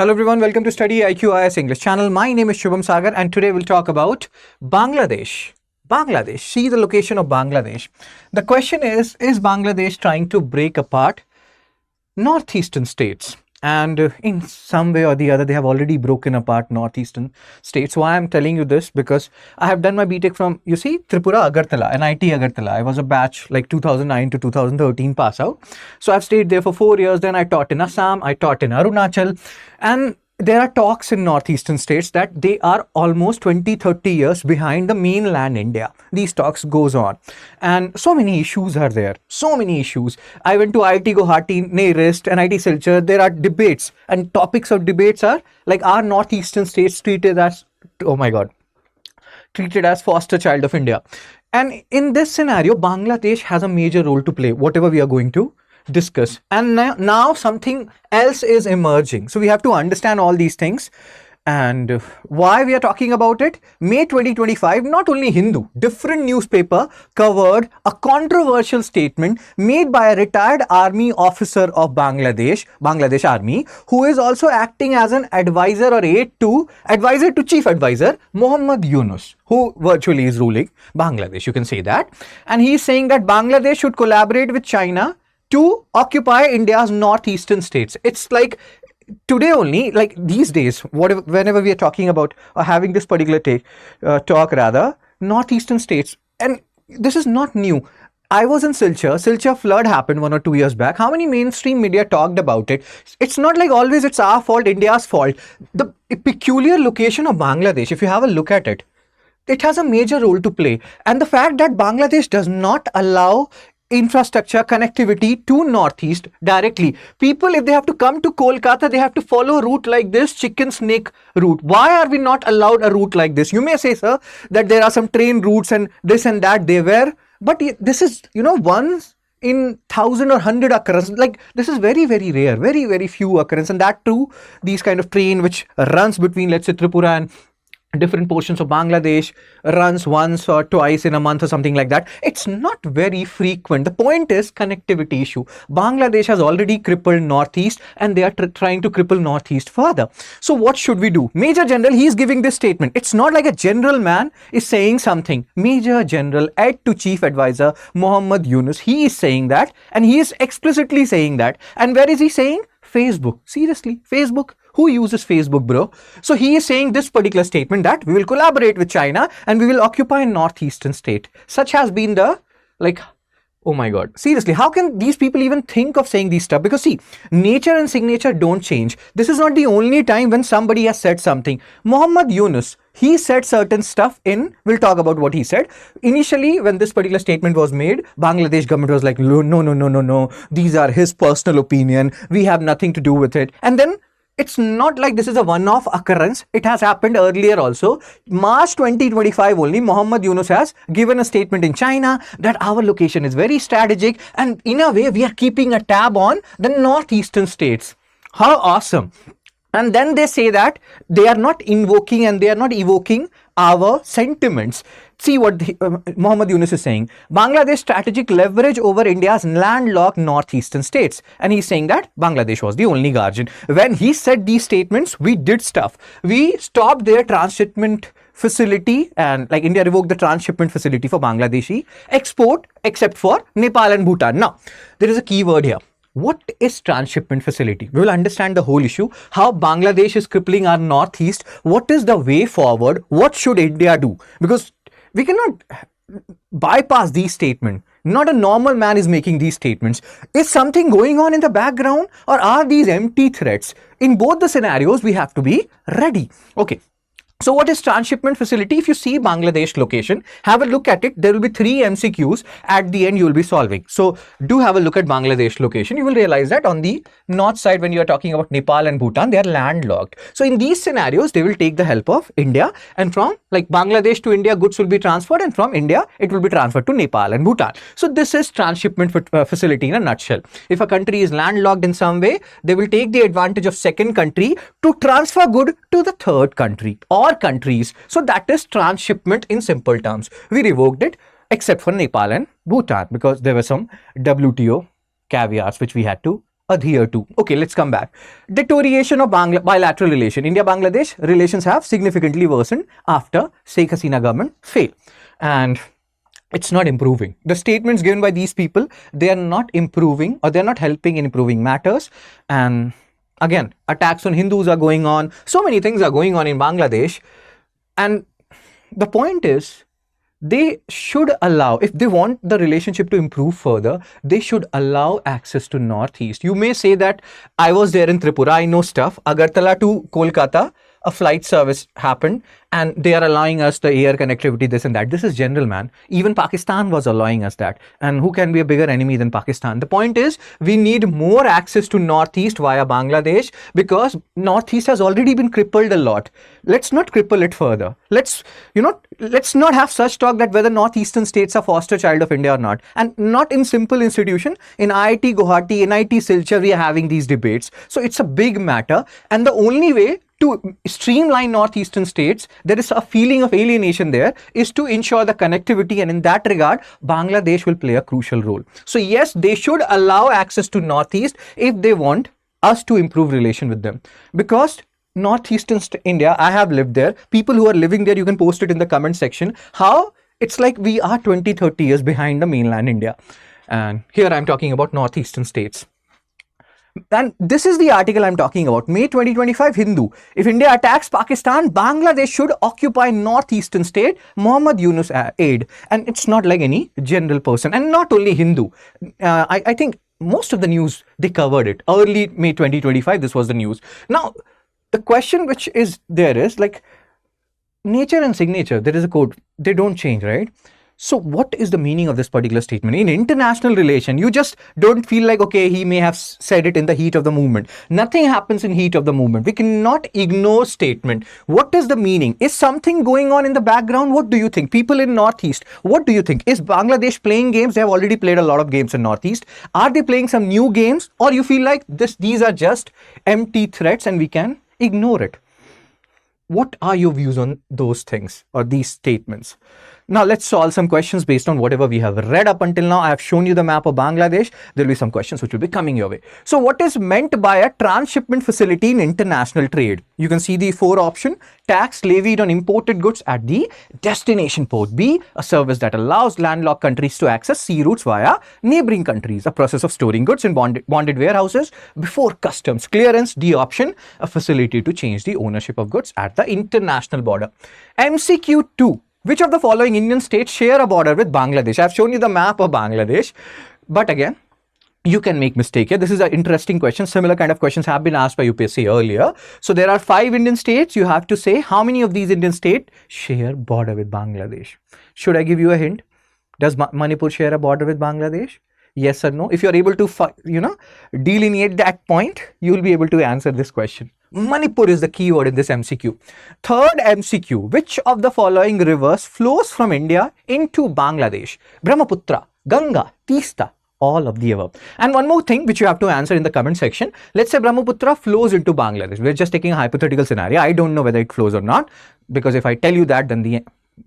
Hello everyone, welcome to StudyIQ IS English channel. My name is Shubham Sagar and today we'll talk about Bangladesh. Bangladesh, see the location of Bangladesh. The question is Bangladesh trying to break apart northeastern states? And in some way or the other, they have already broken apart northeastern states. Why I'm telling you this? Because I have done my BTech from, you see, Tripura, Agartala, NIT Agartala. I was a batch like 2009 to 2013 pass out. So I've stayed there for 4 years. Then I taught in Assam, I taught in Arunachal. And there are talks in northeastern states that they are almost 20-30 years behind the mainland India. These talks goes on. And so many issues are there. So many issues. I went to IIT Guwahati, NARIST, NIT Silchar. There are debates. And topics of debates are like, are northeastern states treated as, oh my God, treated as foster child of India? And in this scenario, Bangladesh has a major role to play, whatever we are going to discuss. And now something else is emerging. So we have to understand all these things. And why we are talking about it? May 2025, not only Hindu, different newspaper covered a controversial statement made by a retired army officer of Bangladesh Army, who is also acting as an advisor or advisor to chief advisor, Muhammad Yunus, who virtually is ruling Bangladesh, you can say that. And he is saying that Bangladesh should collaborate with China to occupy India's northeastern states. It's like today only, like these days, whenever we are talking about or having this particular talk, northeastern states. And this is not new. I was in Silchar. Silchar flood happened 1 or 2 years back. How many mainstream media talked about it? It's not like always it's our fault, India's fault. The peculiar location of Bangladesh, if you have a look at it, it has a major role to play. And the fact that Bangladesh does not allow infrastructure connectivity to northeast directly. People, if they have to come to Kolkata, they have to follow a route like this, chicken snake route. Why are we not allowed a route like this? You may say, sir, that there are some train routes and this and that they were, but this is, once in 1,000 or 100 occurrence. Like this is very, very rare, very, very few occurrence. And that too, these kind of train which runs between, let's say, Tripura and different portions of Bangladesh, runs once or twice in a month or something like that. It's not very frequent. The point is connectivity issue. Bangladesh has already crippled northeast and they are trying to cripple northeast further. So what should we do? Major General, he is giving this statement. It's not like a general man is saying something. Major General, aide to chief advisor, Muhammad Yunus, he is saying that, and he is explicitly saying that. And where is he saying? Facebook. Seriously, Facebook. Who uses Facebook, bro? So he is saying this particular statement that we will collaborate with China and we will occupy a northeastern state. Such has been the, oh my God. Seriously, how can these people even think of saying these stuff? Because see, nature and signature don't change. This is not the only time when somebody has said something. Muhammad Yunus, he said certain stuff we'll talk about what he said. Initially, when this particular statement was made, Bangladesh government was like, no. These are his personal opinion. We have nothing to do with it. And then it's not like this is a one-off occurrence. It has happened earlier also. March 2025 only, Muhammad Yunus has given a statement in China that our location is very strategic and in a way we are keeping a tab on the northeastern states. How awesome. And then they say that they are not invoking and they are not evoking our sentiments. See what Muhammad Yunus is saying. Bangladesh strategic leverage over India's landlocked northeastern states. And he's saying that Bangladesh was the only guardian. When he said these statements, we did stuff. We stopped their transshipment facility and like India revoked the transshipment facility for Bangladeshi export except for Nepal and Bhutan. Now, there is a key word here. What is transshipment facility? We will understand the whole issue, how Bangladesh is crippling our northeast. What is the way forward? What should India do? Because we cannot bypass these statements. Not a normal man is making these statements. Is something going on in the background or are these empty threats? In both the scenarios, we have to be ready. Okay. So what is transshipment facility? If you see Bangladesh location, have a look at it. There will be 3 MCQs at the end you will be solving. So do have a look at Bangladesh location. You will realize that on the north side when you are talking about Nepal and Bhutan, they are landlocked. So in these scenarios, they will take the help of India and from like Bangladesh to India, goods will be transferred and from India, it will be transferred to Nepal and Bhutan. So this is transshipment facility in a nutshell. If a country is landlocked in some way, they will take the advantage of second country to transfer good to the third country or countries. So that is transshipment in simple terms. We revoked it except for Nepal and Bhutan because there were some WTO caveats which we had to adhere to. Okay, let's come back. Deterioration of bilateral relation. India-Bangladesh relations have significantly worsened after Sheikh Hasina government failed. And it's not improving. The statements given by these people, they are not improving, or they're not helping in improving matters. And again, attacks on Hindus are going on. So many things are going on in Bangladesh. And the point is, they should allow, if they want the relationship to improve further, they should allow access to Northeast. You may say that I was there in Tripura, I know stuff. Agartala to Kolkata, a flight service happened, and they are allowing us the air connectivity, this and that. This is general, man. Even Pakistan was allowing us that. And who can be a bigger enemy than Pakistan? The point is, we need more access to Northeast via Bangladesh, because Northeast has already been crippled a lot. Let's not cripple it further. Let's not have such talk that whether Northeastern states are foster child of India or not. And not in simple institution. In IIT Guwahati, NIT Silchar, we are having these debates. So it's a big matter. And the only way to streamline Northeastern states, there is a feeling of alienation there, is to ensure the connectivity, and in that regard, Bangladesh will play a crucial role. So yes, they should allow access to Northeast if they want us to improve relation with them. Because Northeastern India, I have lived there. People who are living there, you can post it in the comment section, how it's like we are 20-30 years behind the mainland India. And here I'm talking about Northeastern states. And this is the article I'm talking about. May 2025, Hindu. If India attacks Pakistan, Bangladesh should occupy Northeastern state. Muhammad Yunus aide. And it's not like any general person. And not only Hindu. I think most of the news, they covered it. Early May 2025, this was the news. Now, the question which is there is like, nature and signature, there is a code. They don't change, right? So what is the meaning of this particular statement? In international relation, you just don't feel like, okay, he may have said it in the heat of the movement. Nothing happens in heat of the movement. We cannot ignore statement. What is the meaning? Is something going on in the background? What do you think? People in Northeast, what do you think? Is Bangladesh playing games? They have already played a lot of games in Northeast. Are they playing some new games? Or you feel like these are just empty threats and we can ignore it? What are your views on those things or these statements? Now let's solve some questions based on whatever we have read up until now. I have shown you the map of Bangladesh. There will be some questions which will be coming your way. So what is meant by a transshipment facility in international trade? You can see the 4 option. Tax levied on imported goods at the destination port. B, a service that allows landlocked countries to access sea routes via neighboring countries. A process of storing goods in bonded warehouses before customs clearance. D option, a facility to change the ownership of goods at the international border. MCQ 2. Which of the following Indian states share a border with Bangladesh? I have shown you the map of Bangladesh, but again, you can make mistake here. This is an interesting question. Similar kind of questions have been asked by UPSC earlier. So there are 5 Indian states. You have to say how many of these Indian states share border with Bangladesh. Should I give you a hint? Does Manipur share a border with Bangladesh? Yes or no? If you're able to, delineate that point, you will be able to answer this question. Manipur is the keyword in this MCQ. Third MCQ, which of the following rivers flows from India into Bangladesh? Brahmaputra, Ganga, Teesta, all of the above. And one more thing which you have to answer in the comment section. Let's say Brahmaputra flows into Bangladesh. We're just taking a hypothetical scenario. I don't know whether it flows or not, because if I tell you that, then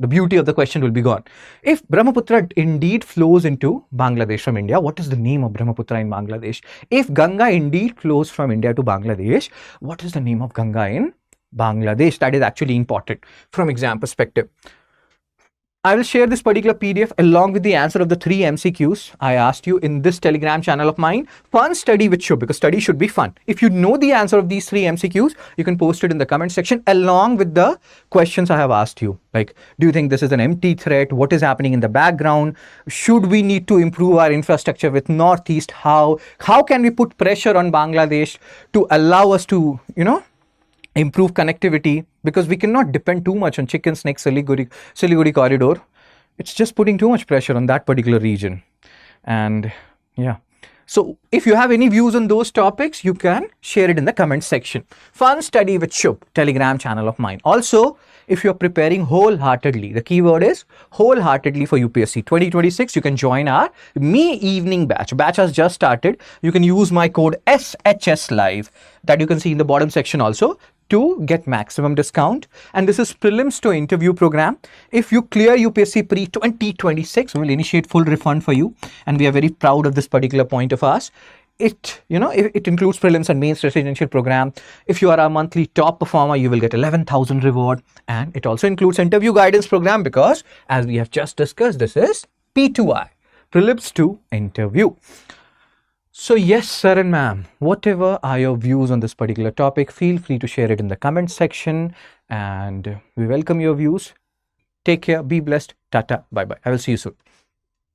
the beauty of the question will be gone. If Brahmaputra indeed flows into Bangladesh from India, what is the name of Brahmaputra in Bangladesh? If Ganga indeed flows from India to Bangladesh, what is the name of Ganga in Bangladesh? That is actually important from exam perspective. I will share this particular PDF along with the answer of the 3 MCQs I asked you in this Telegram channel of mine. Fun study with Shubh, because study should be fun. If you know the answer of these 3 MCQs, you can post it in the comment section along with the questions I have asked you. Like, do you think this is an empty threat? What is happening in the background? Should we need to improve our infrastructure with Northeast? How can we put pressure on Bangladesh to allow us to, improve connectivity? Because we cannot depend too much on Chicken Snake Siliguri corridor. It's just putting too much pressure on that particular region. And yeah. So if you have any views on those topics, you can share it in the comment section. Fun study with Shubh, Telegram channel of mine. Also, if you're preparing wholeheartedly, the keyword is wholeheartedly for UPSC 2026, you can join our Me Evening batch. Batch has just started. You can use my code SHS Live that you can see in the bottom section also to get maximum discount. And this is prelims to interview program. If you clear UPSC pre 2026, we will initiate full refund for you. And we are very proud of this particular point of ours. it includes prelims and mains residential program. If you are a monthly top performer, you will get 11,000 reward, and it also includes interview guidance program, because as we have just discussed, this is P2I, prelims to interview. So yes, sir and ma'am, whatever are your views on this particular topic, feel free to share it in the comment section, and we welcome your views. Take care, be blessed, tata, bye bye. I will see you soon.